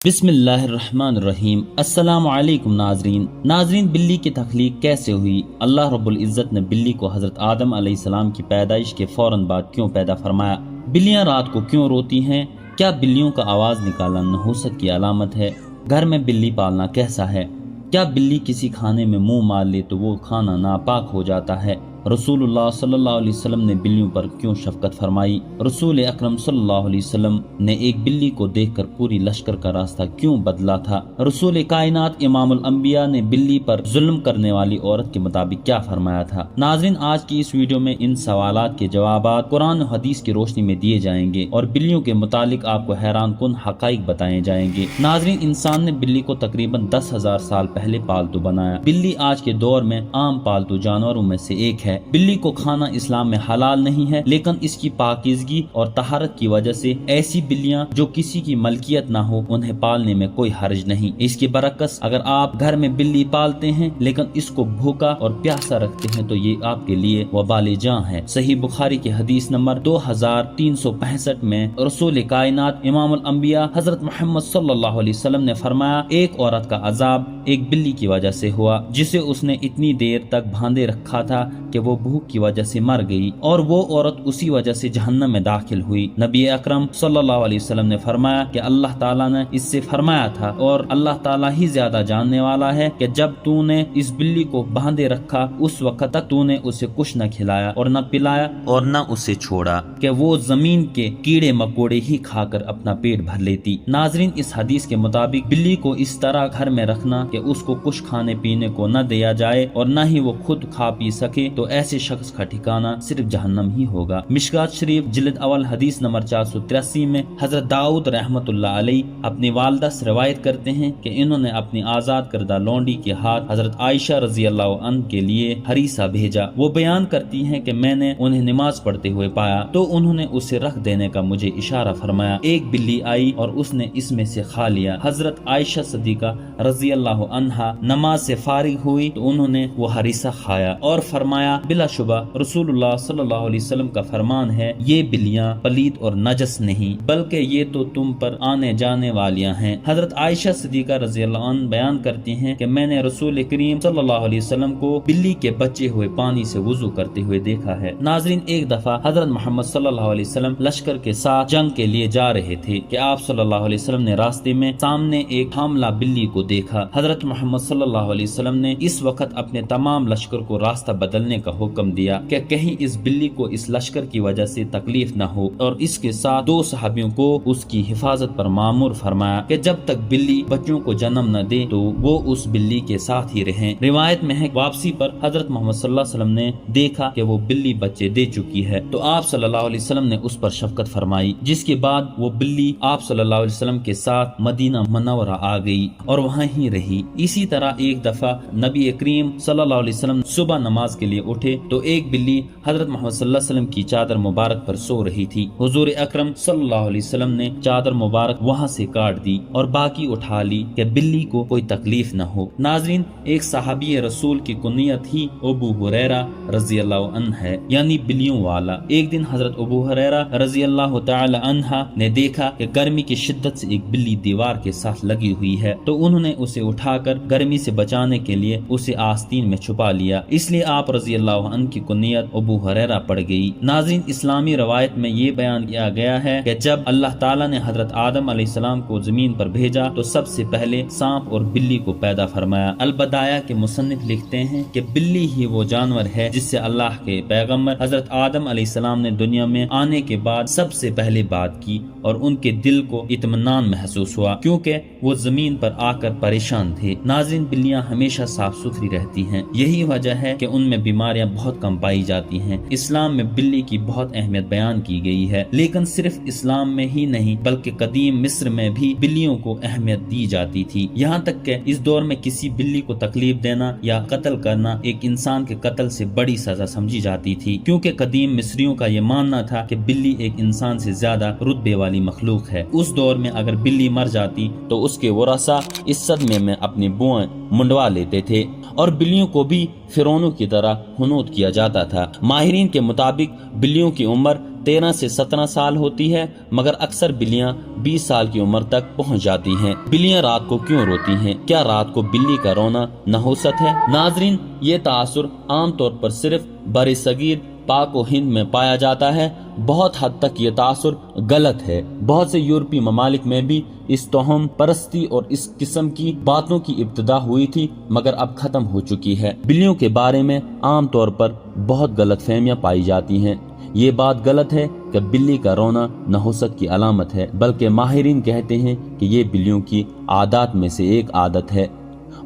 بسم اللہ الرحمن الرحیم۔ السلام علیکم ناظرین بلی کی تخلیق کیسے ہوئی؟ اللہ رب العزت نے بلی کو حضرت آدم علیہ السلام کی پیدائش کے فوراً بعد کیوں پیدا فرمایا؟ بلیاں رات کو کیوں روتی ہیں؟ کیا بلیوں کا آواز نکالنا نحوست کی علامت ہے؟ گھر میں بلی پالنا کیسا ہے؟ کیا بلی کسی کھانے میں منہ مار لے تو وہ کھانا ناپاک ہو جاتا ہے؟ رسول اللہ صلی اللہ علیہ وسلم نے بلیوں پر کیوں شفقت فرمائی؟ رسول اکرم صلی اللہ علیہ وسلم نے ایک بلی کو دیکھ کر پوری لشکر کا راستہ کیوں بدلا تھا؟ رسول کائنات امام الانبیاء نے بلی پر ظلم کرنے والی عورت کے مطابق کیا فرمایا تھا؟ ناظرین، آج کی اس ویڈیو میں ان سوالات کے جوابات قرآن و حدیث کی روشنی میں دیے جائیں گے اور بلیوں کے متعلق آپ کو حیران کن حقائق بتائے جائیں گے۔ ناظرین، انسان نے بلی کو تقریباً 10,000 سال پہلے پالتو بنایا۔ بلی آج کے دور میں عام پالتو جانوروں میں سے ایک ہے۔ بلی کو کھانا اسلام میں حلال نہیں ہے، لیکن اس کی پاکیزگی اور طہارت کی وجہ سے ایسی بلیاں جو کسی کی ملکیت نہ ہو انہیں پالنے میں کوئی حرج نہیں۔ اس کے برعکس اگر آپ گھر میں بلی پالتے ہیں لیکن اس کو بھوکا اور پیاسا رکھتے ہیں تو یہ آپ کے لیے وبال جاں ہے۔ صحیح بخاری کی حدیث نمبر 2365 میں رسول کائنات امام الانبیاء حضرت محمد صلی اللہ علیہ وسلم نے فرمایا، ایک عورت کا عذاب ایک بلی کی وجہ سے ہوا جسے اس نے اتنی دیر تک باندھے رکھا تھا کہ وہ بھوک کی وجہ سے مر گئی اور وہ عورت اسی وجہ سے جہنم میں داخل ہوئی۔ نبی اکرم صلی اللہ علیہ وسلم نے فرمایا کہ اللہ تعالیٰ نے اس سے فرمایا تھا اور اللہ تعالیٰ ہی زیادہ جاننے والا ہے کہ جب تو نے اس بلی کو باندھے رکھا اس وقت تک تو نے اسے کچھ نہ کھلایا اور نہ پلایا اور نہ اسے چھوڑا کہ وہ زمین کے کیڑے مکوڑے ہی کھا کر اپنا پیٹ بھر لیتی۔ ناظرین، اس حدیث کے مطابق بلی کو اس طرح گھر میں رکھنا کہ اس کو کچھ کھانے پینے کو نہ دیا جائے اور نہ ہی وہ خود کھا پی سکے تو ایسے شخص کا ٹھکانہ صرف جہنم ہی ہوگا۔ مشکات شریف جلد اول حدیث نمبر 483 میں حضرت داؤد رحمت اللہ علیہ اپنی والدہ سے روایت کرتے ہیں کہ انہوں نے اپنی آزاد کردہ لونڈی کے ہاتھ حضرت عائشہ رضی اللہ عنہ کے لیے ہریسہ بھیجا۔ وہ بیان کرتی ہیں کہ میں نے انہیں نماز پڑھتے ہوئے پایا تو انہوں نے اسے رکھ دینے کا مجھے اشارہ فرمایا۔ ایک بلی آئی اور اس نے اس میں سے کھا لیا۔ حضرت عائشہ صدیقہ رضی اللہ عنہا نماز سے فارغ ہوئی تو انہوں نے وہ ہریسہ کھایا اور فرمایا، بلا شبہ رسول اللہ صلی اللہ علیہ وسلم کا فرمان ہے، یہ بلیاں پلید اور نجس نہیں بلکہ یہ تو تم پر آنے جانے والیاں ہیں۔ حضرت عائشہ صدیقہ رضی اللہ عنہ بیان کرتی ہیں کہ میں نے رسول کریم صلی اللہ علیہ وسلم کو بلی کے بچے ہوئے پانی سے وضو کرتے ہوئے دیکھا ہے۔ ناظرین، ایک دفعہ حضرت محمد صلی اللہ علیہ وسلم لشکر کے ساتھ جنگ کے لیے جا رہے تھے کہ آپ صلی اللہ علیہ وسلم نے راستے میں سامنے ایک حاملہ بلی کو دیکھا۔ حضرت محمد صلی اللہ علیہ وسلم نے اس وقت اپنے تمام لشکر کو راستہ بدلنے کا حکم دیا کہ کہیں اس بلی کو اس لشکر کی وجہ سے تکلیف نہ ہو، اور اس کے ساتھ 2 صحابیوں کو اس کی حفاظت پر مامور فرمایا کہ جب تک بلی بچوں کو جنم نہ دے تو وہ اس بلی کے ساتھ ہی رہیں۔ روایت میں ہے واپسی پر حضرت محمد صلی اللہ علیہ وسلم نے دیکھا کہ وہ بلی بچے دے چکی ہے تو آپ صلی اللہ علیہ وسلم نے اس پر شفقت فرمائی، جس کے بعد وہ بلی آپ صلی اللہ علیہ وسلم کے ساتھ مدینہ منورہ آ گئی اور وہاں ہی رہی۔ اسی طرح ایک دفعہ نبی کریم صلی اللہ علیہ وسلم صبح نماز کے لیے اٹھے تو ایک بلی حضرت محمد صلی اللہ علیہ وسلم کی چادر مبارک پر سو رہی تھی۔ حضور اکرم صلی اللہ علیہ وسلم نے چادر مبارک وہاں سے کاٹ دی اور باقی اٹھا لی کہ بلی کو کوئی تکلیف نہ ہو۔ ناظرین، ایک صحابی رسول کی کنیت ہی ابو ہریرہ رضی اللہ عنہ ہے، یعنی بلیوں والا۔ ایک دن حضرت ابو ہریرہ رضی اللہ تعالی عنہ نے دیکھا کہ گرمی کی شدت سے ایک بلی دیوار کے ساتھ لگی ہوئی ہے تو انہوں نے اسے اٹھا کر گرمی سے بچانے کے لیے اسے آستین میں چھپا لیا، اس لیے آپ رضی اللہ عنہ کی کنیت ابو ہریرہ پڑ گئی۔ ناظرین، اسلامی روایت میں یہ بیان کیا گیا ہے کہ جب اللہ تعالیٰ نے حضرت آدم علیہ السلام کو زمین پر بھیجا تو سب سے پہلے سانپ اور بلی کو پیدا فرمایا۔ البدایہ کے مصنف لکھتے ہیں کہ بلی ہی وہ جانور ہے جس سے اللہ کے پیغمبر حضرت آدم علیہ السلام نے دنیا میں آنے کے بعد سب سے پہلے بات کی اور ان کے دل کو اطمینان محسوس ہوا کیونکہ وہ زمین پر آ کر پریشان تھے۔ ناظرین، بلیاں ہمیشہ صاف ستھری رہتی ہیں، یہی وجہ ہے کہ ان میں بیماریاں بہت کم پائی جاتی ہیں۔ اسلام میں بلی کی بہت اہمیت بیان کی گئی ہے، لیکن صرف اسلام میں ہی نہیں بلکہ قدیم مصر میں بھی بلیوں کو اہمیت دی جاتی تھی، یہاں تک کہ اس دور میں کسی بلی کو تکلیف دینا یا قتل کرنا ایک انسان کے قتل سے بڑی سزا سمجھی جاتی تھی، کیونکہ قدیم مصریوں کا یہ ماننا تھا کہ بلی ایک انسان سے زیادہ رتبے والی مخلوق ہے۔ اس دور میں اگر بلی مر جاتی تو اس کے ورثاء اس صدمے میں اپنی بوئیں منڈوا لیتے تھے اور بلیوں کو بھی فرعونوں کی طرح حنوط کیا جاتا تھا۔ ماہرین کے مطابق بلیوں کی عمر 13 سے 17 سال ہوتی ہے، مگر اکثر بلیاں 20 سال کی عمر تک پہنچ جاتی ہیں۔ بلیاں رات کو کیوں روتی ہیں؟ کیا رات کو بلی کا رونا نحوست ہے؟ ناظرین، یہ تاثر عام طور پر صرف بر صغیر پاک و ہند میں پایا جاتا ہے۔ بہت حد تک یہ تاثر غلط ہے۔ بہت سے یورپی ممالک میں بھی اس توہم پرستی اور اس قسم کی باتوں کی ابتدا ہوئی تھی، مگر اب ختم ہو چکی ہے۔ بلیوں کے بارے میں عام طور پر بہت غلط فہمیاں پائی جاتی ہیں۔ یہ بات غلط ہے کہ بلی کا رونا نحوست کی علامت ہے، بلکہ ماہرین کہتے ہیں کہ یہ بلیوں کی عادات میں سے ایک عادت ہے۔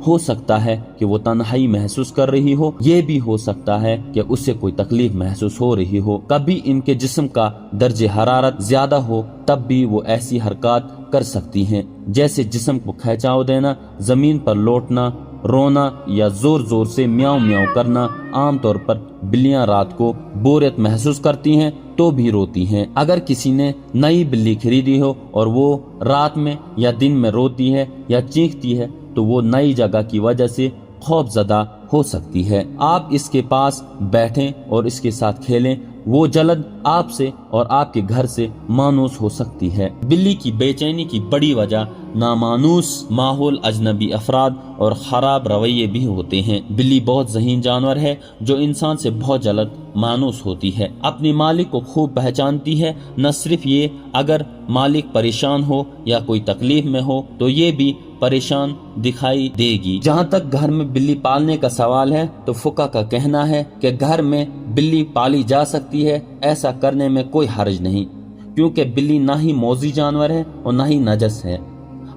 ہو سکتا ہے کہ وہ تنہائی محسوس کر رہی ہو، یہ بھی ہو سکتا ہے کہ اسے کوئی تکلیف محسوس ہو رہی ہو۔ کبھی ان کے جسم کا درجہ حرارت زیادہ ہو تب بھی وہ ایسی حرکات کر سکتی ہیں، جیسے جسم کو کھینچاؤ دینا، زمین پر لوٹنا، رونا یا زور زور سے میاؤں میاؤں کرنا۔ عام طور پر بلیاں رات کو بوریت محسوس کرتی ہیں تو بھی روتی ہیں۔ اگر کسی نے نئی بلی خریدی ہو اور وہ رات میں یا دن میں روتی ہے یا چیختی ہے تو وہ نئی جگہ کی وجہ سے خوف زدہ ہو سکتی ہے۔ آپ اس کے پاس بیٹھیں اور اس کے ساتھ کھیلیں، وہ جلد آپ سے اور آپ کے گھر سے مانوس ہو سکتی ہے۔ بلی کی بے چینی کی بڑی وجہ نامانوس ماحول، اجنبی افراد اور خراب رویے بھی ہوتے ہیں۔ بلی بہت ذہین جانور ہے جو انسان سے بہت جلد مانوس ہوتی ہے، اپنے مالک کو خوب پہچانتی ہے۔ نہ صرف یہ، اگر مالک پریشان ہو یا کوئی تکلیف میں ہو تو یہ بھی پریشان دکھائی دے گی۔ جہاں تک گھر میں بلی پالنے کا سوال ہے تو فقہ کا کہنا ہے کہ گھر میں بلی پالی جا سکتی ہے، ایسا کرنے میں کوئی حرج نہیں، کیونکہ بلی نہ ہی موذی جانور ہے اور نہ ہی نجس ہے۔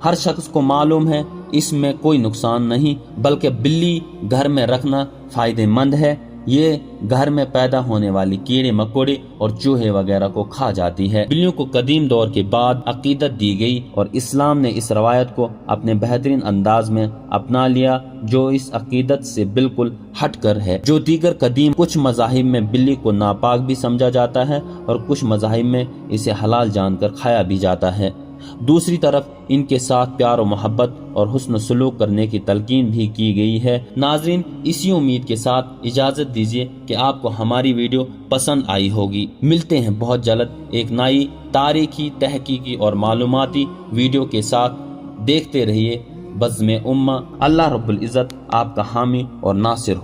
ہر شخص کو معلوم ہے اس میں کوئی نقصان نہیں، بلکہ بلی گھر میں رکھنا فائدہ مند ہے۔ یہ گھر میں پیدا ہونے والی کیڑے مکوڑے اور چوہے وغیرہ کو کھا جاتی ہے۔ بلیوں کو قدیم دور کے بعد عقیدت دی گئی اور اسلام نے اس روایت کو اپنے بہترین انداز میں اپنا لیا، جو اس عقیدت سے بالکل ہٹ کر ہے، جو دیگر قدیم کچھ مذاہب میں بلی کو ناپاک بھی سمجھا جاتا ہے اور کچھ مذاہب میں اسے حلال جان کر کھایا بھی جاتا ہے۔ دوسری طرف ان کے ساتھ پیار و محبت اور حسن سلوک کرنے کی تلقین بھی کی گئی ہے۔ ناظرین، اسی امید کے ساتھ اجازت دیجیے کہ آپ کو ہماری ویڈیو پسند آئی ہوگی۔ ملتے ہیں بہت جلد ایک نئی تاریخی، تحقیقی اور معلوماتی ویڈیو کے ساتھ۔ دیکھتے رہیے بزم امہ۔ اللہ رب العزت آپ کا حامی اور ناصر ہو۔